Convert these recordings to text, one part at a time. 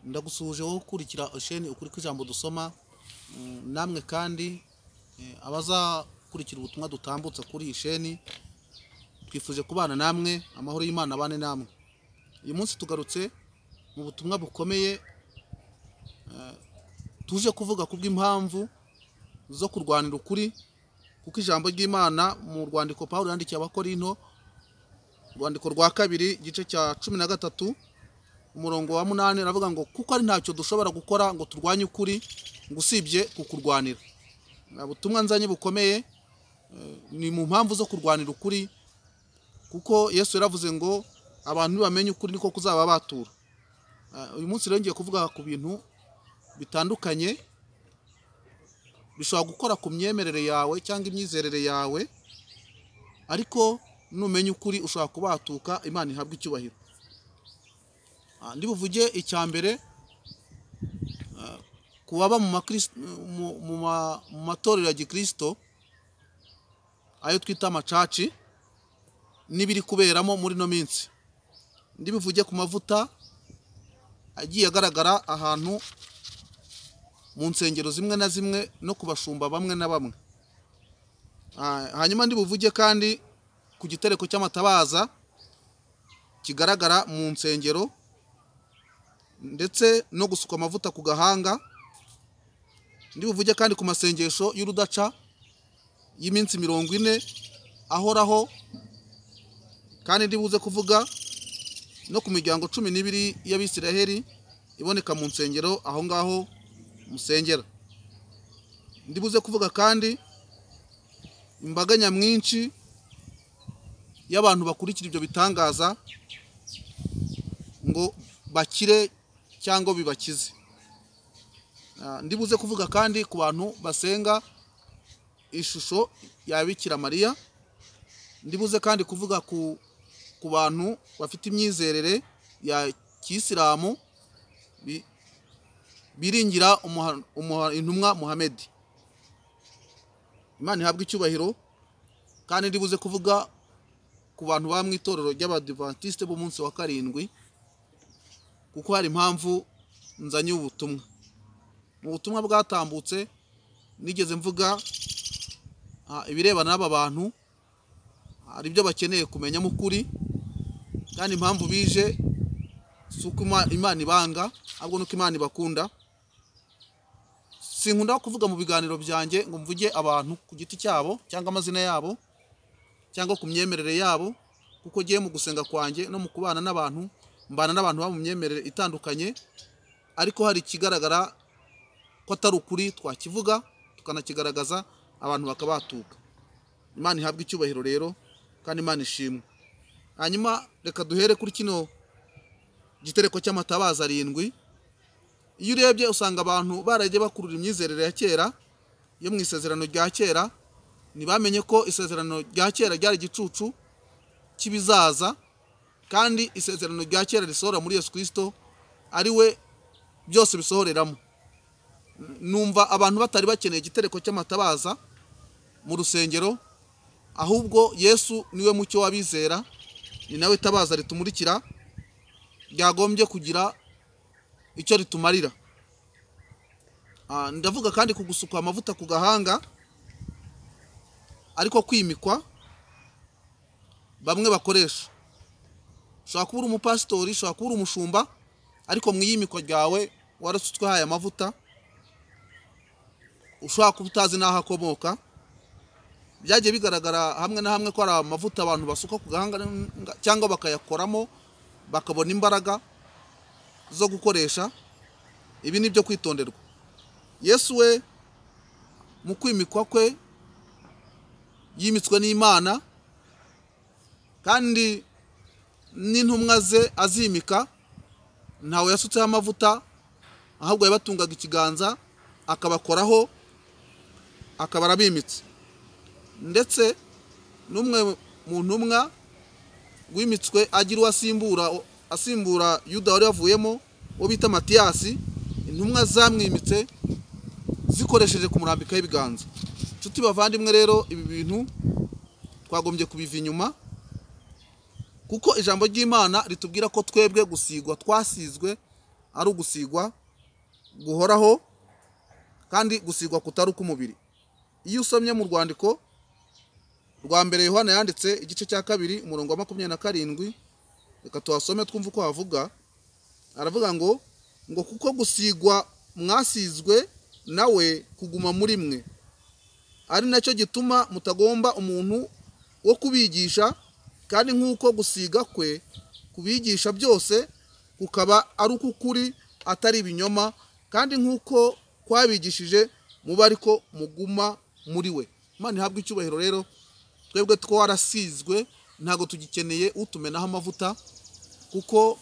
Ndagusuhuje wowe ukurikira Ocean ukuri kw'ijambo dusoma, namwe kandi abazakurikira ubutumwa dutambutsa kuri Ocean, twifuje kubana namwe, amahoro y'Imana abane namwe. Uyu munsi tugarutse mu butumwa bukomeye, tuje kuvuga kubw'impamvu zo kurwanira ukuri, kuko ijambo ry'Imana mu rwandiko Pawulo yandikiye Abakorinto, rwandiko rwa 2 igice cya 13 umurongo wa 8 aravuga ngo kuko ari ntacyo dushobora gukora ngo turwanye ukuri ngo usibye kukurwanira. Ubutumwa nzanye bukomeye ni mu mpamvu zo kurwanira ukuri, kuko Yesu yaravuze ngo abantu bamenye ukuri niko kuzaba batura. Uyu munsi rero ngiye kuvuga ku bintu bitandukanye bishobora gukora ku myemerere yawe cyangwa imyizerere yawe, ariko numenye ukuri ushobora kubatuka, Imana ihabwe icyubahiro. Ndi buvuge icya mbere kubaba mu matorero ya Gikristo, ayo twita amacaci, n'ibiri kuberamo muri no minsi. Ndi buvuge ku mavuta agiye agaragara ahantu mu nsengero zimwe na zimwe no kubashumba bamwe na bamwe. Hanyuma ndi buvuge kandi ku gitereko cy'amatabaza kigaragara mu nsengero, ndetse no gusuka amavuta ku gahanga. Ndi buvuge kandi ku masengesho y'urudaca y'iminsi 40 ahoraho, kandi ndi buze kuvuga no ku miryango 12 y'Abisiraheli iboneka mu nsengero aho ngaho musengera. Ndi buze kuvuga kandi imbaga nyamwinshi y'abantu bakurikira ibyo bitangaza ngo bakire cyangwa bibakize. Ndi buze kuvuga kandi ku bantu basenga ishusho ya Bikira Mariya. Ndi buze kandi kuvuga ku bantu bafite imyizerere ya Kisilamu biringira intumwa Muhammad. Imana ihabwe icyubahiro. Kandi ndi buze kuvuga ku bantu ba mu itorero ry'Abadventiste b'umunsi wa 7, kuko hari impamvu nzanye ubutumwa. Mu butumwa bwatambutse nigeze mvuga ibirebana n'aba bantu, hari ibyo bakeneye kumenya mu kuri, kandi impamvu bije suko Imana ibanga, ahubwo nuko Imana ibakunda. Sinkunda kuvuga mu biganiro byanjye ngo mvuge abantu ku giti cyabo cyangwa amazina yabo cyangwa ku myemerere yabo, kuko giye mu gusenga kwanjye no mu kubana n'abantu, mbana n'abantu ba mu myemerere itandukanye, ariko hari kigaragara ko atari ukuri twakivuga tukanakigaragaza, abantu bakabatuka. Imana ihabwe icyubahiro rero, kandi Imana ishimwe. Hanyuma reka duhere kuri kino gitereko cy'amatabaza 7. Iyo urebye usanga abantu baragiye bakurura imyizerere ya kera yo mu isezerano rya kera, ntibamenye ko isezerano rya kera ryari igicucu cy'ibizaza, kandi isezerano rya kera risohora muri Yesu Kristo ari we byose bisohoreramo. Numva abantu batari bakeneye igitereko cy'amatabaza mu rusengero, ahubwo Yesu niwe mucyo wabizera, ni nawe tabaza ritumurikira, ryagombye kugira icyo ritumarira. Ndavuga kandi ku gusuka amavuta ku gahanga, ariko kwimikwa bamwe bakoresha. Ushobora kuba uri umupasitori, ushobora kuba uri umushumba, ariko mu yimikwa ryawe warasutswe haya amavuta, ushobora kuba utazi n'aho akomoka. Byagiye bigaragara hamwe na hamwe ko ari amavuta abantu basuka ku gahanga cyangwa bakayakoramo bakabona imbaraga zo gukoresha. Ibi ni byo kwitonderwa. Yesu we mu kwimikwa kwe yimitswe n'Imana, kandi n'intumwa ze azimika ntawe yasutseho amavuta, ahubwo yabatungaga ikiganza akabakoraho akaba arabimitse. Ndetse n'umwe mu ntumwa wimitswe agira asimbura Yuda wari yavuyemo, wo bita Matiyasi, intumwa zamwimitse zikoresheje kumurambikaho ibiganza. Nshuti bavandimwe rero, ibi bintu twagombye kubiva inyuma, kuko ijambo ry'Imana ritubwira ko twebwe gusigwa twasizwe ari ugusigwa guhoraho kandi gusigwa kutari k'umubiri. Iyo usomye mu rwandiko rwa mbere Yohana yanditse igice cya 2 umurongo wa 27, reka tuhasome twumva uko havuga. Aravuga ngo kuko gusigwa mwasizwe nawe kuguma muri mwe, ari nacyo gituma mutagomba umuntu wo kubigisha, kandi nk'uko gusiga kwe kubigisha byose kukaba ari ukukuri atari ibinyoma, kandi nk'uko kwabigishije muba ariko muguma muri we. Imana ihabwe icyubahiro. Rero twebwe twarasizwe, ntago tugikeneye utumenaho amavuta, kuko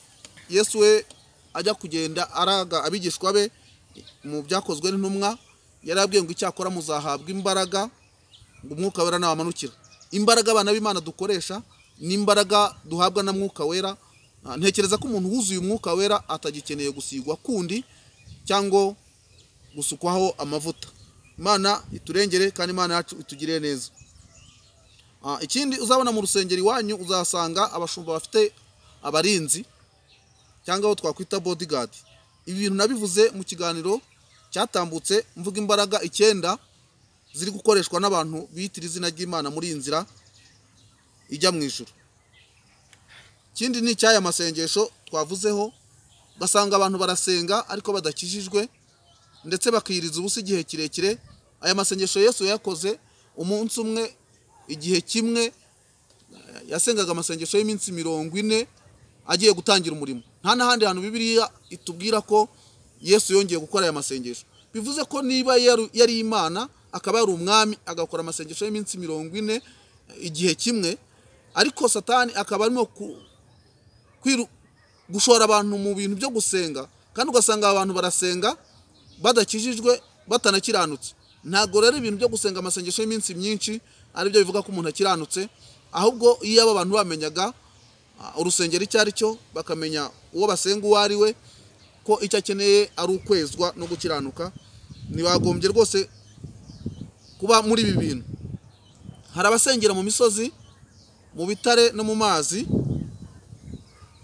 Yesu we ajya kugenda araga abigishwa be mu byakozwe n'intumwa, yarabwiye ngo icyakora muzahabwa imbaraga ngo umwuka wera nabamanukira. Imbaraga abana b'Imana dukoresha ni imbaraga duhabwa na mwuka wera. Ntekereza ko umuntu wuzuye umwuka wera atagikeneye gusigwa kundi cyangwa gusukwaho amavuta. Imana iturengere kandi Imana yacu itugirire neza. Ikindi uzabona mu rusengero iwanyu uzasanga abashumba bafite abarinzi cyangwa abo twakwita bodyguard. Ibi bintu nabivuze mu kiganiro cyatambutse mvuga imbaraga 9 ziri gukoreshwa n'abantu bitira izina ry'Imana muri inzira ijya mu ijuru. Ikindi ni cyaya masengesho twavuzeho, basanga abantu barasenga ariko badakijijwe ndetse bakiriza ubusa igihe kirekire. Aya masengesho Yesu yakoze umunsi umwe, igihe kimwe yasengaga amasengesho y'iminsi 40 agiye gutangira umurimo. Nta n'ahandi hantu Bibiliya itubwira ko Yesu yongeye gukora aya masengesho. Bivuze ko niba yari Imana akaba yari umwami agakora amasengesho y'iminsi 40 igihe kimwe, ariko Satani akaba arimo gushora abantu mu bintu byo gusenga, kandi ugasanga abantu barasenga badakijijwe batanakiranutse. Ntago rero ibintu byo gusenga amasengesho y'iminsi myinshi ari byo bivuga ko umuntu akiranutse, ahubwo iyo aba bantu bamenyaga urusengero icyo ari cyo, bakamenya uwo basenga uwo ari we, ko icyo akeneye ari ukwezwa no gukiranuka, ntibagombye rwose kuba muri ibi bintu. Hari abasengera mu misozi, mu bitare no mu mazi,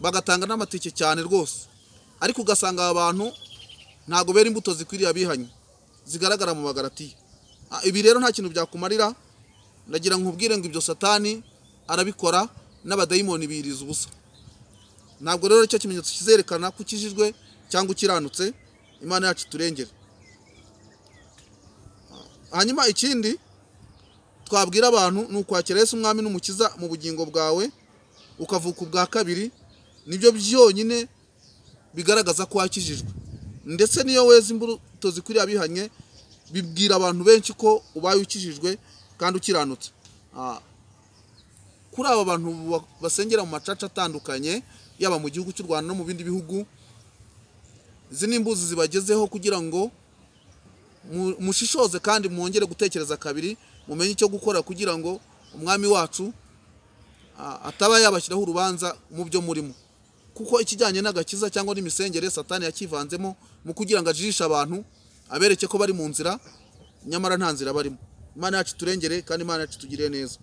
bagatanga n'amatike cyane rwose, ariko ugasanga abantu ntago bera imbuto zikwiriye abihanye zigaragara mu Bagalatiya. Ibi rero nta kintu byakumarira. Ndagira nkubwire ngo ibyo Satani arabikora n'abadayimoni biriza ubusa. Ntabwo rero icyo kimenyetso kizerekana ko ukijijwe cyangwa ukiranutse. Imana yacu turengere. Hanyuma ikindi twabwira abantu ni ukwakira Yesu umwami n'umukiza mu bugingo bwawe, ukavuka ubwa kabiri. Nibyo byonyine bigaragaza ko wakijijwe, ndetse niyo weza imbuto zikwiriye abihanye bibwira abantu benshi ko ubaye ukijijwe kandi ukiranutse. Kuri aba bantu basengera mu macaca atandukanye, yaba mu gihugu cy'u Rwanda no mu bindi bihugu, izi nimbuzi zibagezeho kugira ngo mushishoze kandi mwongere gutekereza kabiri, mumenye icyo gukora kugira ngo umwami wacu ataba yabashyiraho urubanza mu byo murimo. Kuko ikijyanye n'agakiza cyangwa n'imisengere Satani yakivanzemo mu kugira ngo ajijishe abantu, abereke ko bari mu nzira nyamara nta nzira barimo. Imana yacu turengere kandi Imana yacu tugirire neza.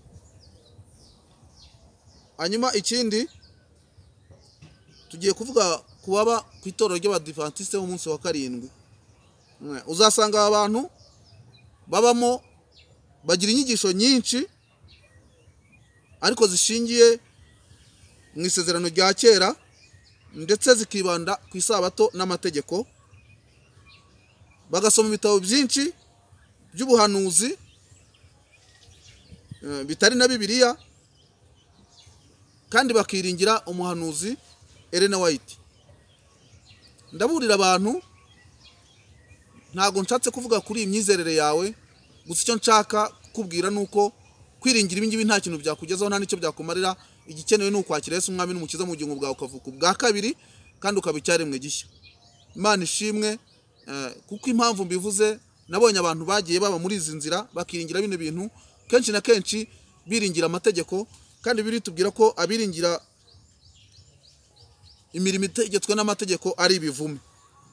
Hanyuma ikindi tugiye kuvuga kubaba ku itorero ry'Abadiventiste mu munsi wa 7. Uzasanga abantu babamo bagira inyigisho nyinshi ariko zishingiye mu isezerano rya kera, ndetse zikibanda ku isabato n'amategeko. Bagasoma ibitabo byinshi by'ubuhanuzi bitari na Bibiliya, kandi bakiringira umuhanuzi Ellen White. Ndaburira abantu, ntago nshatse kuvuga kuri imyizerere yawe, gusa icyo nshaka kubwira nuko kwiringira ibi ngibi nta kintu byakugezaho, nta nicyo byakumarira. Igikenewe ni ukwakira Yesu umwami n'umukiza mu bugingo bwawe, ukavuka ubwa kabiri kandi ukaba icyaremwe gishya. Imana ishimwe. Kuko impamvu mbivuze, nabonye abantu bagiye baba muri izi nzira bakiringira bino bintu, kenshi na kenshi biringira amategeko, kandi biri tubwira ko abiringira imirimo itegetswe n'amategeko ari ibivume.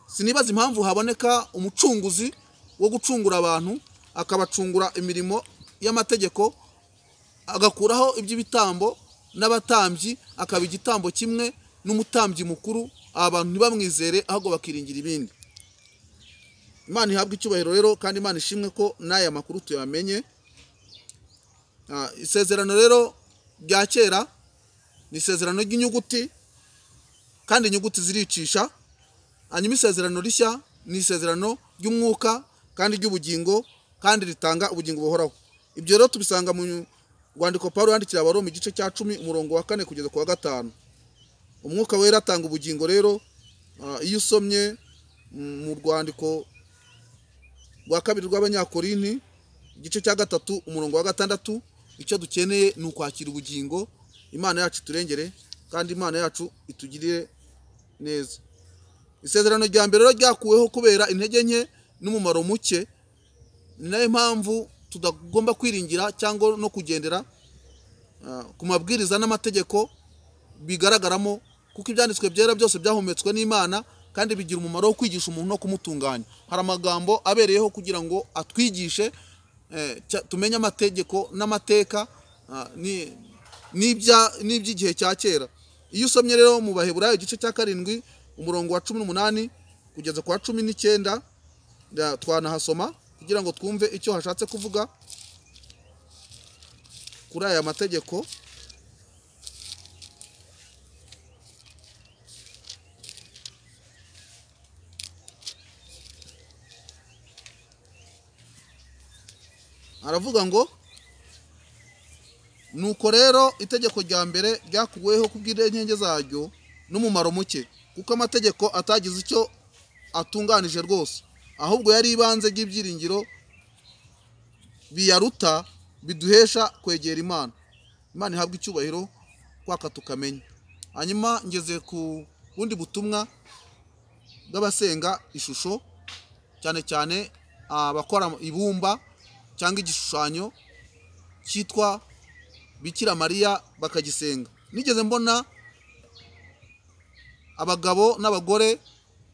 Sinibaza impamvu haboneka umucunguzi wo gucungura abantu, akabacungura imirimo y'amategeko, agakuraho iby'ibitambo n'abatambyi, akaba igitambo kimwe n'umutambyi mukuru, abantu ntibamwizere ahubwo bakiringira ibindi. Imana ihabwa icyubahiro rero, kandi Imana ishimwe ko n'aya makuru tuyamenye. Isezerano rero rya kera ni isezerano ry'inyuguti, kandi inyuguti ziricisha. Hanyuma isezerano rishya ni isezerano ry'umwuka kandi ry'ubugingo, kandi ritanga ubugingo buhoraho. Ibyo rero tubisanga mu rwandiko Pawulo yandikira Abaroma igice cya 10 umurongo wa 4 kugeza ku wa 5. Umwuka wera atanga ubugingo rero. Iyo usomye mu rwandiko rwa 2 rw'Abanyakorinti igice cya 3 umurongo wa 6, icyo dukeneye ni ukwakira ubugingo. Imana yacu turengere, kandi Imana yacu itugirire neza. Isezerano rya mbere rero ryakuweho kubera intege nke n'umumaro muke. Ni nayo mpamvu tudagomba kwiringira cyangwa no kugendera ku mabwiriza n'amategeko bigaragaramo, kuko ibyanditswe byera byose byahumetswe n'Imana kandi bigira umumaro wo kwigisha umuntu no kumutunganya. Hari amagambo abereyeho kugira ngo atwigishe tumenye amategeko n'amateka n'iby'igihe cya kera. Iyo usomye rero mu Baheburayo igice cya 7 umurongo wa 18 kugeza ku wa 19, twanahasoma kugira ngo twumve icyo hashatse kuvuga kuri aya mategeko. Aravuga ngo, nuko rero itegeko rya mbere ryakuweho kubw'intege zaryo n'umumaro muke, kuko amategeko atagize icyo atunganije rwose, ahubwo yari ibanze ry'ibyiringiro biyaruta biduhesha kwegera Imana. Imana ihabwa icyubahiro kwaka tukamenya. Hanyuma ngeze ku bundi butumwa bw'abasenga ishusho, cyane cyane abakora ibumba cyangwa igishushanyo cyitwa Bikira Mariya bakagisenga. Nigeze mbona abagabo n'abagore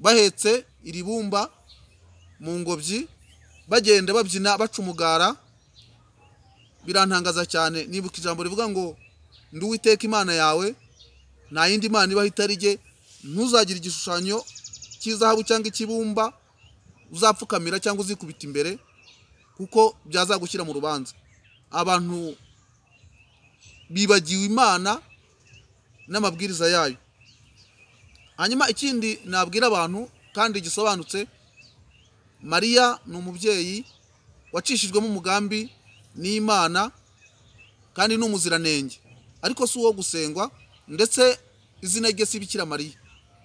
bahetse iri bumba mu ngobyi bagenda babyina baca umugara. Birantangaza cyane. Nibuka ijambo rivuga ngo, ndi Uwiteka Imana yawe, nta yindi Mana ibaho itari jye. Ntuzagira igishushanyo cy'izahabu cyangwa ikibumba uzapfukamira cyangwa uzikubita imbere, kuko byazagushyira mu rubanza. Abantu bibagiwe Imana n'amabwiriza yayo. Hanyuma ikindi nabwira abantu kandi gisobanutse, Mariya ni umubyeyi wacishijwemo umugambi n'Imana kandi n'umuziranenge, ariko si uwo gusengwa. Ndetse izina rye si Bikira Mariya,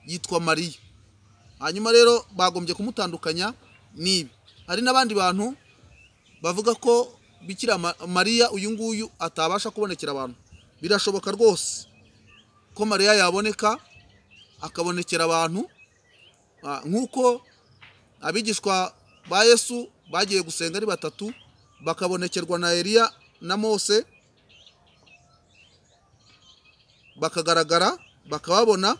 yitwa Mariya. Hanyuma rero bagombye kumutandukanya n'ibi. Hari n'abandi bantu bavuga ko Bikira Mariya uyu nguyu atabasha kubonekera abantu. Birashoboka rwose ko Mariya yaboneka akabonekera abantu, nk'uko abigishwa ba Yesu bagiye gusenga ari 3 bakabonekerwa na Eliya na Mose, bakagaragara bakababona,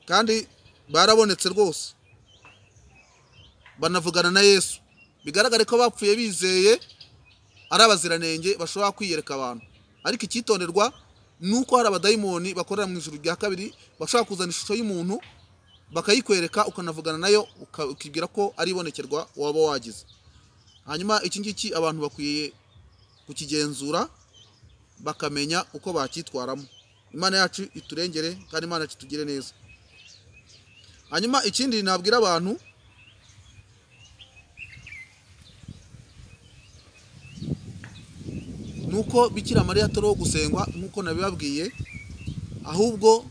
kandi barabonetse rwose banavugana na Yesu. Bigaragare ko bapfuye bizeye ari abaziranenge bashobora kwiyereka abantu. Ariko icyitonderwa nuko hari abadayimoni bakorera mu ijuru rya kabiri bashobora kuzana ishusho y'umuntu bakayikwereka, ukanavugana nayo ukibwira ko ari ibonekerwa waba wagize. Hanyuma iki ngiki abantu bakwiye kukigenzura bakamenya uko bakitwaramo. Imana yacu iturengere, kandi Imana yacu tugire neza. Hanyuma ikindi nabwira abantu, nuko Bikira Mariya atari uwo gusengwa nk'uko nabibabwiye, ahubwo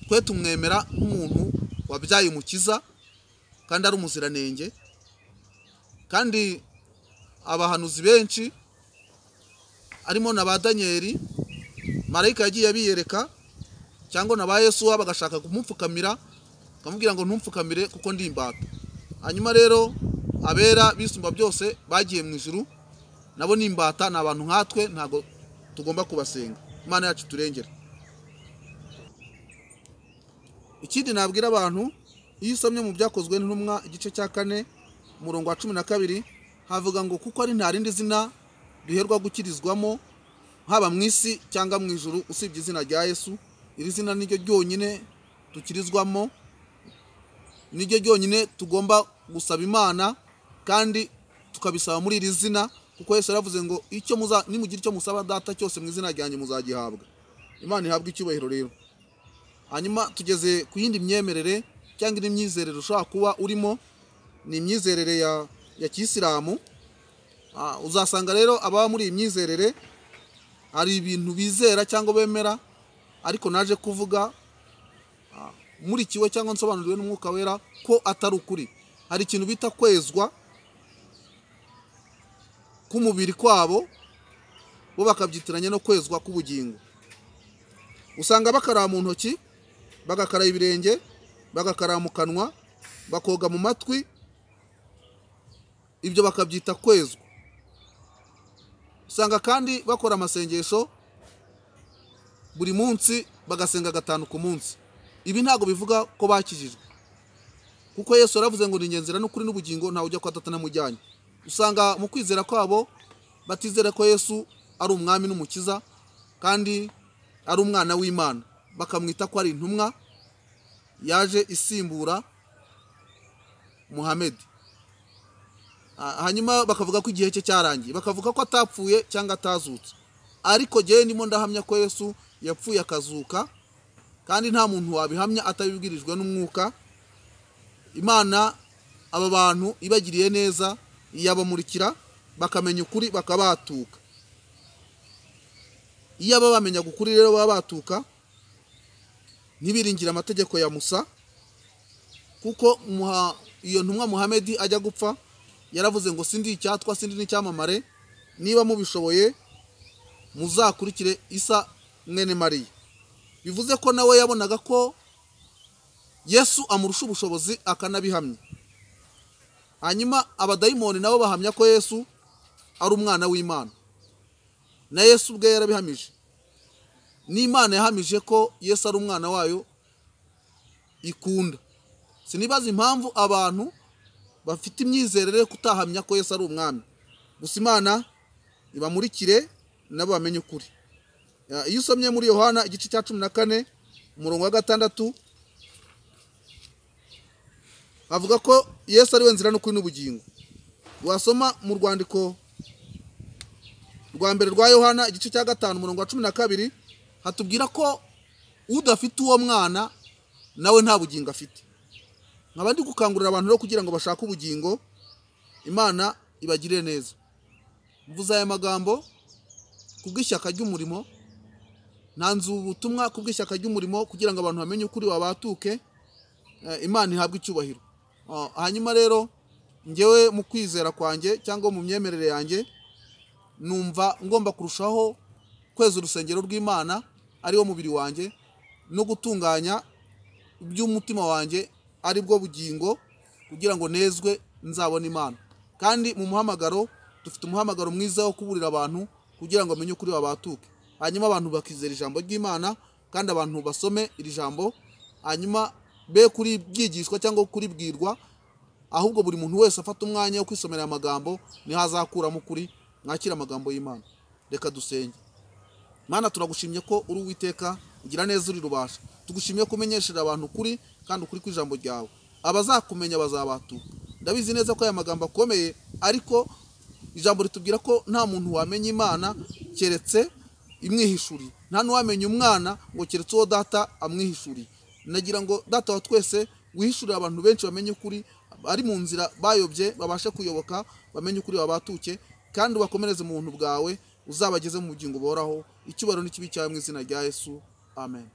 twe tumwemera nk'umuntu wabyaye umukiza kandi ari umuziranenge. Kandi abahanuzi benshi arimo na ba Danieli, marayika yagiye abiyereka, cyangwa na ba Yesu bagashaka kumupfukamira, akamubwira ngo ntumpfukamire kuko ndi imbata. Hanyuma rero abera bisumba byose bagiye mu ijuru, nabo ni imbata, ni abantu nkatwe, ntago tugomba kubasenga. Imana yacu turengera. Ikindi nabwira abantu, iyo usomye mu byakozwe n'intumwa igice cya 4 umurongo wa 12, havuga ngo kuko ari nta rindi zina duherwa gukirizwamo haba mu isi cyangwa mu ijuru usibye izina rya Yesu. iri zina niryo ryonyine tukirizwamo, niryo ryonyine tugomba gusaba Imana kandi tukabisaba muri iri zina, kuko Yesu yaravuze ngo icyo nimugira icyo musaba data cyose mu izina ryanjye muzagihabwa. Imana ihabwe icyubahiro rero. Hanyuma tugeze ku yindi myemerere cyangwa indi myizerere ushobora kuba urimo, ni imyizerere ya Kisilamu. Uzasanga rero ababa muri iyi myizerere hari ibintu bizera cyangwa bemera, ariko naje kuvuga murikiwe cyangwa nsobanuriwe n'Umwuka Wera ko atari ukuri. Hari ikintu bita kwezwa k'umubiri kwabo, bo bakabyitiranya no kwezwa k'ubugingo. Usanga bakaraba mu ntoki, bagakaraba ibirenge, bagakaraba mu kanwa, bakoga mu matwi, ibyo bakabyita kwezwa. Usanga kandi bakora amasengesho buri munsi, bagasenga 5 ku munsi. Ibi ntago bivuga ko bakijijwe, kuko Yesu yaravuze ngo ni ngenzira n'ukuri n'ubugingo, ntawe ujya kwa Data namujyanye. Usanga mu kwizera kwabo batizera ko Yesu ari umwami n'umukiza kandi ari umwana w'Imana, bakamwita ko ari intumwa yaje isimbura Muhammad. Hanyuma bakavuga ko igihe cye cyarangiye, bakavuga ko atapfuye cyangwa atazutse. Ariko jewe ndimo ndahamya ko Yesu yapfuye akazuka, kandi nta muntu wabihamya atabibwirijwe n'Umwuka. Imana aba bantu ibagiriye neza, iyabamurikira bakamenya ukuri bakabatuka. Iyo aba bamenya ukuri rero baba batuka, ntibiringira amategeko ya Musa, kuko iyo ntumwa Muhammad ajya gupfa yaravuze ngo sindi icyatwa sindi n'icyamamare, niba mubishoboye muzakurikire Isa mwene Mariya. Bivuze ko nawe yabonaga ko Yesu amurusha ubushobozi akanabihamya. Hanyuma abadayimoni nabo bahamya ko Yesu ari umwana w'Imana, na Yesu ubwe yarabihamije. N'Imana yahamije ko Yesu ari umwana wayo ikunda. Sinibaza impamvu abantu bafite imyizerere kutahamya ko Yesu ari umwami. Gusa Imana ibamurikire nabo bamenye ukuri. Iyo usomye muri Yohana igice cya 14 umurongo wa 6, avuga ko Yesu ari we nzira n'ukuri n'ubugingo. Wasoma mu rwandiko rwa mbere rwa Yohana igice cya 5 umurongo wa 12, hatubwira ko udafite uwo mwana nawe nta bugingo afite. Nkaba ndi gukangurira abantu rero kugira ngo bashake ubugingo, Imana ibagirire neza. Mvuze aya magambo kubw'ishyaka ry'umurimo, nanzu ubutumwa kubw'ishyaka ry'umurimo kugira ngo abantu bamenye ukuri wabatuke, Imana ihabwe icyubahiro. Hanyuma rero ngewe mu kwizera kwanjye cyangwa mu myemerere yanjye, numva ngomba kurushaho kweza urusengero rw'Imana ari wo mubiri wanjye, no gutunganya iby'umutima wanjye ari bwo bugingo, kugira ngo nezwe nzabona Imana. Kandi mu muhamagaro dufite umuhamagaro mwiza wo kuburira abantu kugira ngo bamenye ukuri wabatuke. Hanyuma abantu bakizera ijambo ry'Imana, kandi abantu basome iri jambo, hanyuma be kuri byigishwa cyangwa kuri bwirwa, ahubwo buri muntu wese afata umwanya wo kwisomera amagambo, niho azakuramo ukuri. Mwakira amagambo y'Imana. Reka dusenge. Mana, turagushimye ko uri Uwiteka ugira neza, uri rubasha. Tugushimye kumenyeshera abantu ukuri, kandi ukuri kw'ijambo ryawe. Abazakumenya bazabatuka. Ndabizi neza ko aya magambo akomeye, ariko ijambo ritubwira ko nta muntu wamenya Imana keretse imwihishuriye. Nta n'uwamenya umwana ngo keretse uwo Data amwihishuriye. Nagira ngo Data wa twese wihishurire abantu benshi bamenye ukuri, ari mu nzira bayobye babashe kuyoboka, bamenye ukuri wabatuke, kandi bakomereze mu buntu bwawe, uzabageze mu bugingo boraho. Icyubahiro n'ikibi cyawe mu izina rya Yesu. Amen.